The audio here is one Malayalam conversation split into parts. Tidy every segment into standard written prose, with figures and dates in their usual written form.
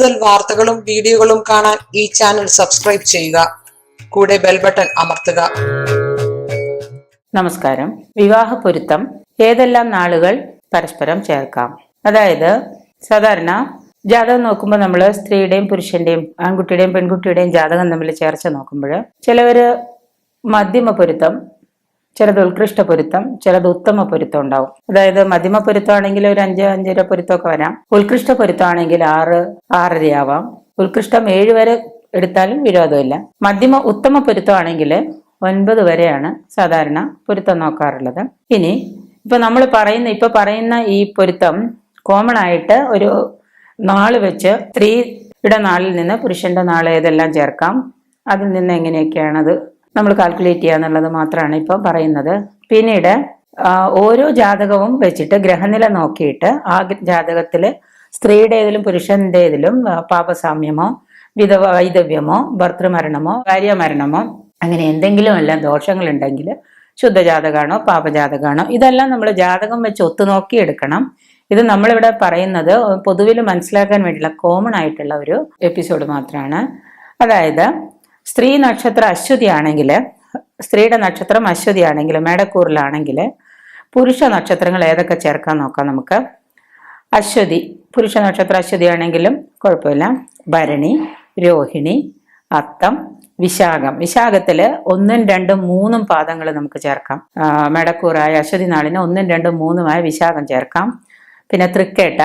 കൂടുതൽ വാർത്തകളും വീഡിയോകളും കാണാൻ ഈ ചാനൽ സബ്സ്ക്രൈബ് ചെയ്യുക. കൂടെ ബെൽ ബട്ടൺ അമർത്തുക. നമസ്കാരം. വിവാഹ പൊരുത്തം ഏതെല്ലാം നാളുകൾ പരസ്പരം ചേർക്കാം? അതായത് സാധാരണ ജാതകം നോക്കുമ്പോൾ നമ്മൾ സ്ത്രീയുടെയും പുരുഷന്റെയും ആൺകുട്ടിയുടെയും പെൺകുട്ടിയുടെയും ജാതകം തമ്മിൽ ചേർച്ച നോക്കുമ്പോൾ ചിലവര് മധ്യമ പൊരുത്തം, ചിലത് ഉത്കൃഷ്ട പൊരുത്തം, ചിലത് ഉത്തമ പൊരുത്തം ഉണ്ടാവും. അതായത് മധ്യമ പൊരുത്തമാണെങ്കിൽ ഒരു 5-5.5 പൊരുത്തമൊക്കെ വരാം. ഉത്കൃഷ്ട പൊരുത്തമാണെങ്കിൽ 6-6.5 ആവാം. ഉത്കൃഷ്ടം 7 വരെ എടുത്താലും വിരോധമില്ല. മധ്യമ ഉത്തമ പൊരുത്തമാണെങ്കിൽ 9 വരെയാണ് സാധാരണ പൊരുത്തം നോക്കാറുള്ളത്. ഇനി ഇപ്പൊ പറയുന്ന ഈ പൊരുത്തം കോമൺ ആയിട്ട് ഒരു നാള് വെച്ച് സ്ത്രീയുടെ നാളിൽ നിന്ന് പുരുഷന്റെ നാൾ ഏതെല്ലാം ചേർക്കാം, അതിൽ നിന്ന് എങ്ങനെയൊക്കെയാണത് നമ്മൾ കാൽക്കുലേറ്റ് ചെയ്യാന്നുള്ളത് മാത്രമാണ് ഇപ്പം പറയുന്നത്. പിന്നീട് ഓരോ ജാതകവും വെച്ചിട്ട് ഗ്രഹനില നോക്കിയിട്ട് ആ ജാതകത്തില് സ്ത്രീയുടേതിലും പുരുഷന്റേതിലും പാപസാമ്യമോ വൈധവ്യമോ ഭർത്തൃമരണമോ ഭാര്യമരണമോ അങ്ങനെ എന്തെങ്കിലും എല്ലാം ദോഷങ്ങൾ ഉണ്ടെങ്കിൽ ശുദ്ധജാതകമാണോ പാപജാതകമാണോ ഇതെല്ലാം നമ്മൾ ജാതകം വെച്ച് ഒത്തുനോക്കി എടുക്കണം. ഇത് നമ്മളിവിടെ പറയുന്നത് പൊതുവിൽ മനസ്സിലാക്കാൻ വേണ്ടിയുള്ള കോമൺ ആയിട്ടുള്ള ഒരു എപ്പിസോഡ് മാത്രമാണ്. അതായത് സ്ത്രീ നക്ഷത്രം അശ്വതി ആണെങ്കിൽ, സ്ത്രീയുടെ നക്ഷത്രം അശ്വതി ആണെങ്കിൽ, മേടക്കൂറിലാണെങ്കിൽ പുരുഷ നക്ഷത്രങ്ങൾ ഏതൊക്കെ ചേർക്കാൻ നോക്കാം നമുക്ക്. അശ്വതി, പുരുഷ നക്ഷത്രം അശ്വതി ആണെങ്കിലും കുഴപ്പമില്ല. ഭരണി, രോഹിണി, അത്തം, വിശാഖം. വിശാഖത്തില് 1, 2, 3 പാദങ്ങൾ നമുക്ക് ചേർക്കാം. മേടക്കൂറായ അശ്വതി നാളിന് 1, 2, 3 വിശാഖം ചേർക്കാം. പിന്നെ തൃക്കേട്ട,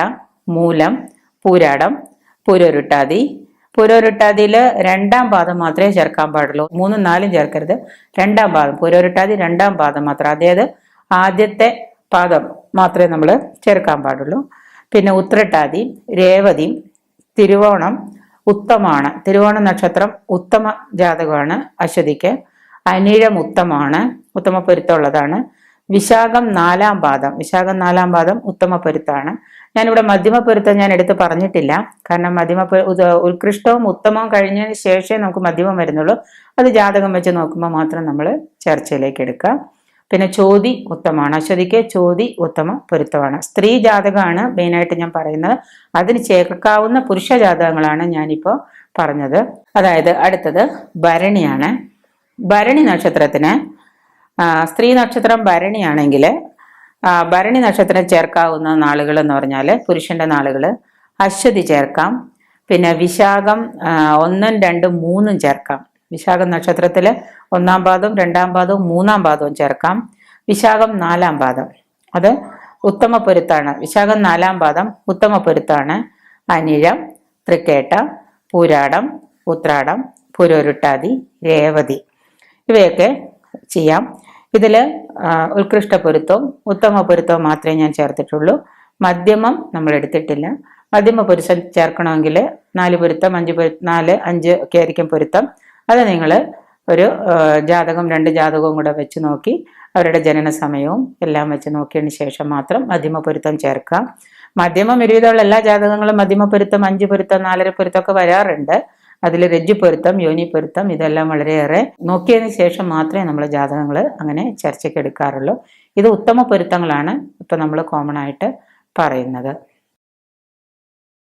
മൂലം, പൂരാടം, പൂരോരുട്ടാതി. പൂരോരുട്ടാതിയില് 2ാം പാദം മാത്രമേ ചേർക്കാൻ പാടുള്ളൂ. 3, 4 ചേർക്കരുത്. 2ാം പാദം, പൂരോരുട്ടാതി 2ാം പാദം മാത്രം, അതായത് ആദ്യത്തെ പാദം മാത്രമേ നമ്മൾ ചേർക്കാൻ പാടുള്ളൂ. പിന്നെ ഉത്രട്ടാതി, രേവതി, തിരുവോണം ഉത്തമാണ്. തിരുവോണ നക്ഷത്രം ഉത്തമ ജാതകമാണ് അശ്വതിക്ക്. അനിഴം ഉത്തമാണ്, ഉത്തമ പൊരുത്തമുള്ളതാണ്. വിശാഖം 4ാം പാദം, വിശാഖം 4ാം പാദം ഉത്തമ പൊരുത്താണ്. ഞാനിവിടെ മധ്യമ പൊരുത്തം ഞാൻ എടുത്ത് പറഞ്ഞിട്ടില്ല, കാരണം ഉത്കൃഷ്ടവും ഉത്തമവും കഴിഞ്ഞതിന് ശേഷമേ നമുക്ക് മധ്യമം വരുന്നുള്ളൂ. അത് ജാതകം വെച്ച് നോക്കുമ്പോൾ മാത്രം നമ്മൾ ചർച്ചയിലേക്ക് എടുക്കുക. പിന്നെ ചോതി ഉത്തമമാണ്, അശ്വതിക്ക് ചോതി ഉത്തമ പൊരുത്തമാണ്. സ്ത്രീ ജാതകമാണ് മെയിനായിട്ട് ഞാൻ പറയുന്നത്. അതിന് ചേർക്കാവുന്ന പുരുഷ ജാതകങ്ങളാണ് ഞാനിപ്പോൾ പറഞ്ഞത്. അതായത് അടുത്തത് ഭരണിയാണ്. ഭരണി നക്ഷത്രത്തിന് സ്ത്രീ നക്ഷത്രം ഭരണിയാണെങ്കിൽ ഭരണി നക്ഷത്രം ചേർക്കാവുന്ന നാളുകൾ എന്ന് പറഞ്ഞാൽ പുരുഷന്റെ നാളുകൾ അശ്വതി ചേർക്കാം. പിന്നെ വിശാഖം 1, 2, 3 ചേർക്കാം. വിശാഖം നക്ഷത്രത്തിൽ 1ാം പാദവും 2ാം പാദവും 3ാം പാദവും ചേർക്കാം. വിശാഖം 4ാം പാദം അത് ഉത്തമ പൊരുത്താണ്. വിശാഖം 4ാം പാദം ഉത്തമ പൊരുത്താണ്. അനിഴം, തൃക്കേട്ട, പൂരാടം, ഉത്രാടം, പുരോരുട്ടാതി, രേവതി ഇവയൊക്കെ ചെയ്യാം. ഇതിൽ ഉത്കൃഷ്ട പൊരുത്തവും ഉത്തമ പൊരുത്തവും മാത്രമേ ഞാൻ ചേർത്തിട്ടുള്ളൂ. മധ്യമം നമ്മൾ എടുത്തിട്ടില്ല. മധ്യമ പൊരുത്തം ചേർക്കണമെങ്കിൽ 4 പൊരുത്തം, 4, 5 ഒക്കെ ആയിരിക്കും പൊരുത്തം. അത് നിങ്ങൾ ഒരു ജാതകം 2 ജാതകവും കൂടെ വെച്ച് നോക്കി അവരുടെ ജനന സമയവും എല്ലാം വെച്ച് നോക്കിയതിന് ശേഷം മാത്രം മധ്യമ പൊരുത്തം ചേർക്കാം. മധ്യമം ഒരുവിധമുള്ള എല്ലാ ജാതകങ്ങളും മധ്യമ പൊരുത്തം, 5 പൊരുത്തം, 4 പൊരുത്തം ഒക്കെ വരാറുണ്ട്. അതിൽ രജ്ജു പൊരുത്തം, യോനി പൊരുത്തം ഇതെല്ലാം വളരെയേറെ നോക്കിയതിന് ശേഷം മാത്രമേ നമ്മൾ ജാതകങ്ങൾ അങ്ങനെ ചർച്ചയ്ക്ക് എടുക്കാറുള്ളൂ. ഇത് ഉത്തമ പൊരുത്തങ്ങളാണ് ഇപ്പൊ നമ്മൾ കോമൺ ആയിട്ട് പറയുന്നത്.